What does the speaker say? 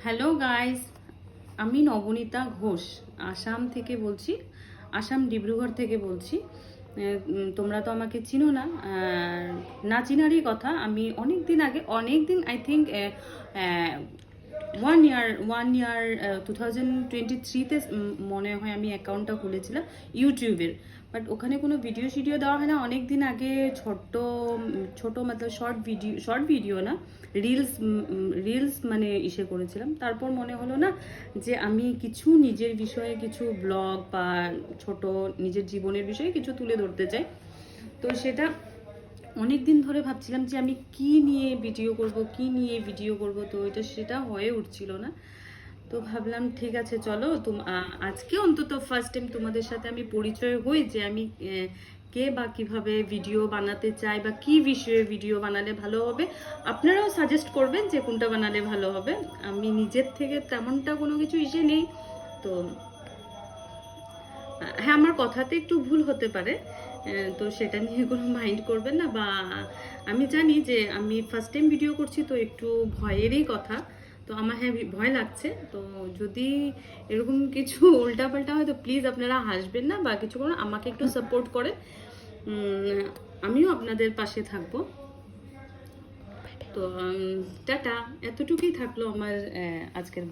Hello guys, আমি নবনীতা ঘোষ আসাম থেকে বলছি। আসাম ডিব্রুগড় থেকে বলছি। তোমরা তো আমাকে চিনো না, না চিনারই কথা। আমি অনেক দিন আই থিঙ্ক 1 ইয়ার 2023-তে মনে হয় আমি অ্যাকাউন্টটা খুলেছিলাম ইউটিউবের। বাট ওখানে কোনো ভিডিও দেওয়া হয় না। অনেক দিন আগে ছোট ছোট মতলব শর্ট ভিডিও না, রিলস মানে করেছিলাম। তারপর মনে হলো না যে আমি কিছু নিজের বিষয়ে কিছু ব্লগ বা ছোট নিজের জীবনের বিষয়ে কিছু তুলে ধরতে চাই। তো সেটা অনেক দিন ধরে ভাবছিলাম যে আমি কি নিয়ে ভিডিও করব, তো সেটা হয়ে উঠছিল না। তো ভাবলাম ঠিক আছে, চলো আজকে অন্তত ফার্স্ট টাইম তোমাদের সাথে আমি পরিচয় হই যে আমি কে বা কিভাবে ভিডিও বানাতে চাই বা কি বিষয়ে ভিডিও বানালে ভালো হবে। আপনারাও সাজেস্ট করবেন যে কোনটা বানালে ভালো হবে। আমি নিজের থেকে তেমনটা কোনো কিছু নেই। তো হ্যাঁ, আমার কথাতে একটু ভুল হতে পারে, তো সেটা নিয়ে কোনো মাইন্ড করবেন না। বা আমি জানি যে আমি ফার্স্ট টাইম ভিডিও করছি, তো একটু ভয়েরই কথা। তো আমার হ্যাঁ ভয় লাগছে। তো যদি এরকম কিছু উল্টাপাল্টা হয় তো প্লিজ আপনারা হাসবেন না বা কিছু করুন, আমাকে একটু সাপোর্ট করে। আমিও আপনাদের পাশে থাকবো। তো টাটা, এতটুকুই থাকলো আমার আজকের ব্লগ।